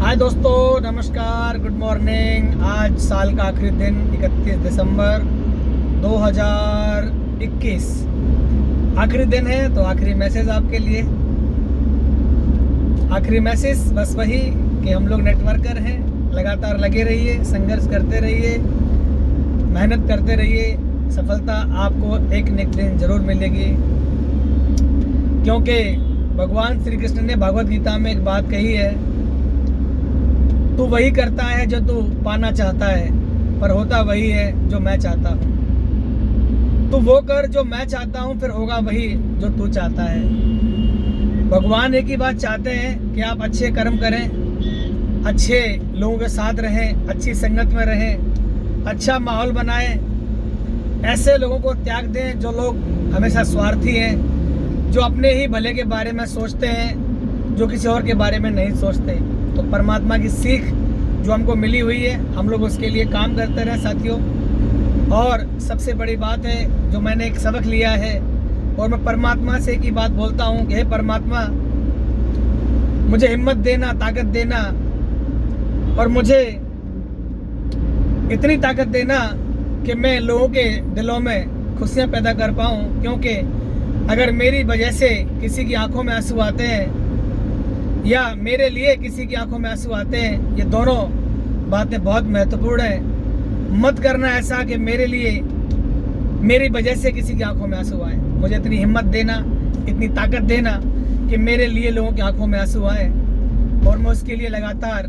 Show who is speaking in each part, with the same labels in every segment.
Speaker 1: हाय दोस्तों, नमस्कार, good morning. आज साल का आखिरी दिन 31 दिसंबर 2021 आखिरी दिन है। तो आखिरी मैसेज आपके लिए, आखिरी मैसेज बस वही कि हम लोग नेटवर्कर हैं। लगातार लगे रहिए, संघर्ष करते रहिए, मेहनत करते रहिए। सफलता आपको एक न एक दिन जरूर मिलेगी, क्योंकि भगवान श्री कृष्ण ने भगवत गीता में एक बात कही है, तू वही करता है जो तू पाना चाहता है, पर होता वही है जो मैं चाहता हूँ। तू वो कर जो मैं चाहता हूँ, फिर होगा वही जो तू चाहता है। भगवान एक ही बात चाहते हैं कि आप अच्छे कर्म करें, अच्छे लोगों के साथ रहें, अच्छी संगत में रहें, अच्छा माहौल बनाएं। ऐसे लोगों को त्याग दें जो लोग हमेशा स्वार्थी हैं, जो अपने ही भले के बारे में सोचते हैं, जो किसी और के बारे में नहीं सोचते। तो परमात्मा की सीख जो हमको मिली हुई है, हम लोग उसके लिए काम करते रहें साथियों। और सबसे बड़ी बात है जो मैंने एक सबक लिया है, और मैं परमात्मा से एक ही बात बोलता हूँ कि हे परमात्मा, मुझे हिम्मत देना, ताकत देना, और मुझे इतनी ताकत देना कि मैं लोगों के दिलों में खुशियाँ पैदा कर पाऊँ। क्योंकि अगर मेरी वजह से किसी की आंखों में आंसू आते हैं या मेरे लिए किसी की आंखों में आंसू आते हैं, ये दोनों बातें बहुत महत्वपूर्ण हैं। मत करना ऐसा कि मेरे लिए, मेरी वजह से किसी की आंखों में आंसू आए। मुझे इतनी हिम्मत देना, इतनी ताकत देना कि मेरे लिए लोगों की आंखों में आंसू आए। और मैं उसके लिए लगातार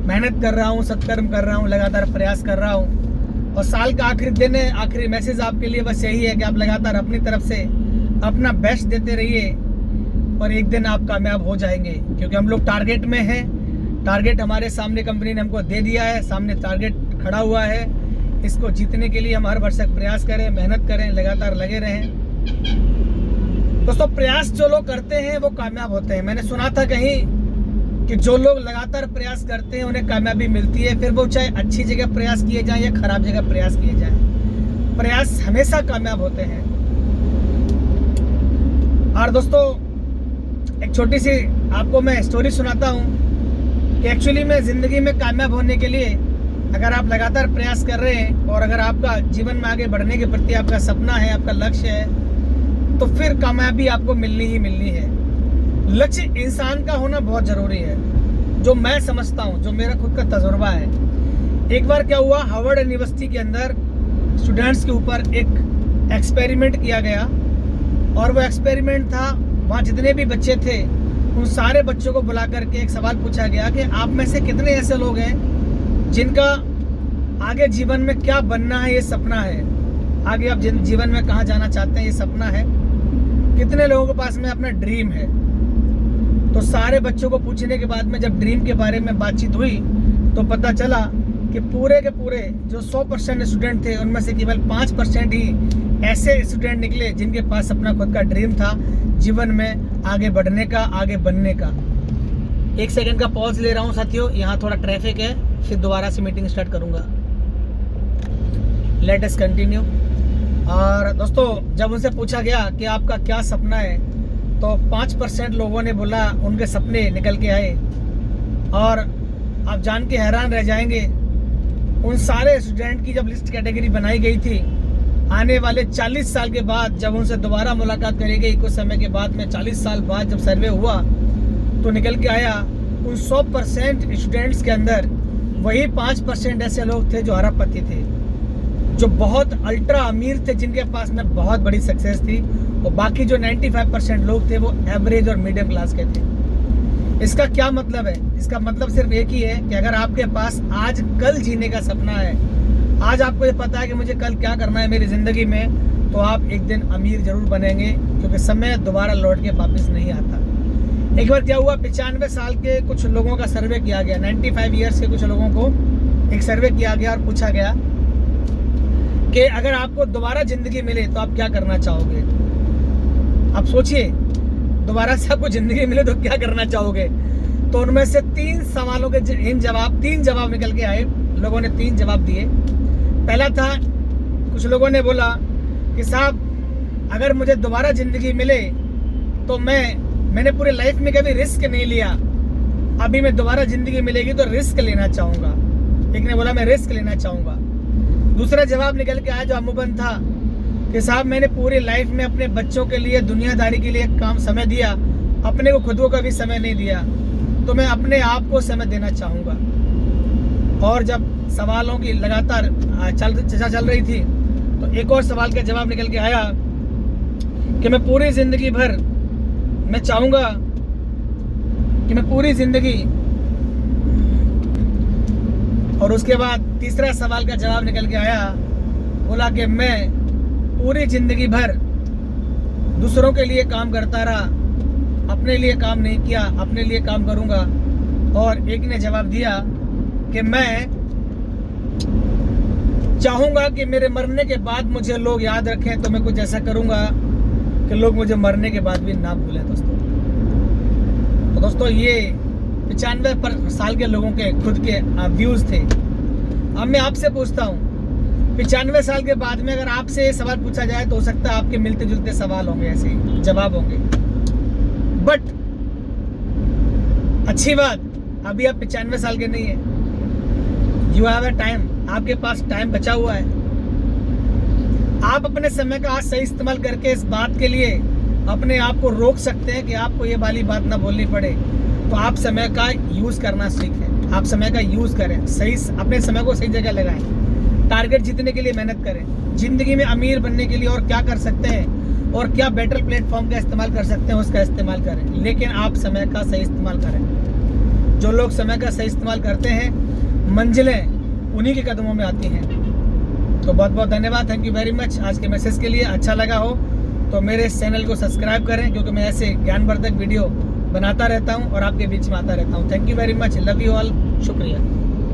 Speaker 1: मेहनत कर रहा हूँ, सत्कर्म कर रहा हूँ, लगातार प्रयास कर रहा हूँ। और साल का आखिरी दिन है, आखिरी मैसेज आपके लिए बस यही है कि आप लगातार अपनी तरफ से अपना बेस्ट देते रहिए, और एक दिन आप कामयाब हो जाएंगे। क्योंकि हम लोग टारगेट में हैं, टारगेट हमारे सामने कंपनी ने हमको दे दिया है, सामने टारगेट खड़ा हुआ है। इसको जीतने के लिए हम हर वर्ष प्रयास करें, मेहनत करें, लगातार लगे रहें। दोस्तों, प्रयास जो लोग करते हैं वो कामयाब होते हैं। मैंने सुना था कहीं कि जो लोग लगातार प्रयास करते हैं उन्हें कामयाबी मिलती है, फिर वो चाहे अच्छी जगह प्रयास किए जाएं या खराब जगह प्रयास किए जाएं, प्रयास हमेशा कामयाब होते हैं। और दोस्तों, एक छोटी सी आपको मैं स्टोरी सुनाता हूँ कि एक्चुअली में ज़िंदगी में कामयाब होने के लिए अगर आप लगातार प्रयास कर रहे हैं, और अगर आपका जीवन में आगे बढ़ने के प्रति आपका सपना है, आपका लक्ष्य है, तो फिर कामयाबी आपको मिलनी ही मिलनी है। लक्ष्य इंसान का होना बहुत ज़रूरी है, जो मैं समझता हूँ, जो मेरा खुद का तजुर्बा है। एक बार क्या हुआ, हार्वर्ड यूनिवर्सिटी के अंदर स्टूडेंट्स के ऊपर एक एक्सपेरिमेंट किया गया, और वो एक्सपेरिमेंट था, वहाँ जितने भी बच्चे थे उन सारे बच्चों को बुला करके एक सवाल पूछा गया कि आप में से कितने ऐसे लोग हैं जिनका आगे जीवन में क्या बनना है, ये सपना है। आगे आप जीवन में कहाँ जाना चाहते हैं, ये सपना है। कितने लोगों के पास में अपना ड्रीम है। तो सारे बच्चों को पूछने के बाद में जब ड्रीम के बारे में बातचीत हुई, तो पता चला कि पूरे के पूरे जो 100% स्टूडेंट थे, उनमें से केवल 5% ही ऐसे स्टूडेंट निकले जिनके पास अपना खुद का ड्रीम था, जीवन में आगे बढ़ने का, आगे बनने का। एक सेकंड का पॉज ले रहा हूँ साथियों, यहाँ थोड़ा ट्रैफिक है, फिर दोबारा से मीटिंग स्टार्ट करूँगा। Let us continue. और दोस्तों, जब उनसे पूछा गया कि आपका क्या सपना है, तो 5% लोगों ने बोला उनके सपने निकल के आए। और आप जान के हैरान रह जाएंगे, उन सारे स्टूडेंट की जब लिस्ट कैटेगरी बनाई गई थी, आने वाले 40 साल के बाद जब उनसे दोबारा मुलाकात करी गई, कुछ समय के बाद में 40 साल बाद जब सर्वे हुआ, तो निकल के आया उन 100% स्टूडेंट्स के अंदर वही 5% ऐसे लोग थे जो अरबपति थे, जो बहुत अल्ट्रा अमीर थे, जिनके पास में बहुत बड़ी सक्सेस थी। और बाकी जो 95% लोग थे वो एवरेज और मीडियम क्लास के थे। इसका क्या मतलब है? इसका मतलब सिर्फ एक ही है कि अगर आपके पास आज कल जीने का सपना है, आज आपको ये पता है कि मुझे कल क्या करना है मेरी ज़िंदगी में, तो आप एक दिन अमीर ज़रूर बनेंगे। क्योंकि समय दोबारा लौट के वापस नहीं आता। एक बार क्या हुआ, 95 साल के कुछ लोगों का सर्वे किया गया, 95 ईयर्स के कुछ लोगों को एक सर्वे किया गया और पूछा गया कि अगर आपको दोबारा ज़िंदगी मिले तो आप क्या करना चाहोगे। आप सोचिए, दोबारा से आपको ज़िंदगी मिले तो क्या करना चाहोगे। तो उनमें से 3 सवालों के 3 जवाब निकल के आए। लोगों ने 3 जवाब दिए। पहला था, कुछ लोगों ने बोला कि साहब, अगर मुझे दोबारा ज़िंदगी मिले तो मैंने पूरे लाइफ में कभी रिस्क नहीं लिया, अभी मैं दोबारा ज़िंदगी मिलेगी तो रिस्क लेना चाहूँगा। एक ने बोला मैं रिस्क लेना चाहूँगा। दूसरा जवाब निकल के आया जो अमूमन था कि साहब मैंने पूरी लाइफ में अपने बच्चों के लिए, दुनियादारी के लिए काम समय दिया, अपने को खुद को कभी समय नहीं दिया, तो मैं अपने आप को समय देना चाहूँगा। और जब सवालों की लगातार चर्चा चल रही थी तो एक और सवाल का जवाब निकल के आया कि मैं पूरी ज़िंदगी भर मैं चाहूँगा कि मैं पूरी ज़िंदगी, और उसके बाद तीसरा सवाल का जवाब निकल के आया, बोला कि मैं पूरी ज़िंदगी भर दूसरों के लिए काम करता रहा, अपने लिए काम नहीं किया, अपने लिए काम करूँगा। और एक ने जवाब दिया कि मैं चाहूँगा कि मेरे मरने के बाद मुझे लोग याद रखें, तो मैं कुछ ऐसा करूँगा कि लोग मुझे मरने के बाद भी ना भूलें। दोस्तों ये 95 साल के लोगों के खुद के व्यूज़ थे। अब मैं आपसे पूछता हूँ, 95 साल के बाद में अगर आपसे ये सवाल पूछा जाए तो हो सकता है आपके मिलते जुलते सवाल होंगे, ऐसे जवाब होंगे। बट अच्छी बात, अभी आप 95 साल के नहीं है, यू हैव अ टाइम, आपके पास टाइम बचा हुआ है। आप अपने समय का आज सही इस्तेमाल करके इस बात के लिए अपने आप को रोक सकते हैं कि आपको ये वाली बात ना बोलनी पड़े। तो आप समय का यूज़ करना सीखें, आप समय का यूज़ करें, सही अपने समय को सही जगह लगाएं, टारगेट जीतने के लिए मेहनत करें, ज़िंदगी में अमीर बनने के लिए और क्या कर सकते हैं और क्या बेटर प्लेटफॉर्म का इस्तेमाल कर सकते हैं उसका इस्तेमाल करें। लेकिन आप समय का सही इस्तेमाल करें। जो लोग समय का सही इस्तेमाल करते हैं, मंजिलें उन्हीं के कदमों में आती हैं। तो बहुत बहुत धन्यवाद, थैंक यू वेरी मच आज के मैसेज के लिए। अच्छा लगा हो तो मेरे इस चैनल को सब्सक्राइब करें, क्योंकि मैं ऐसे ज्ञानवर्धक वीडियो बनाता रहता हूं और आपके बीच में आता रहता हूं। Thank you very much, love you all, शुक्रिया।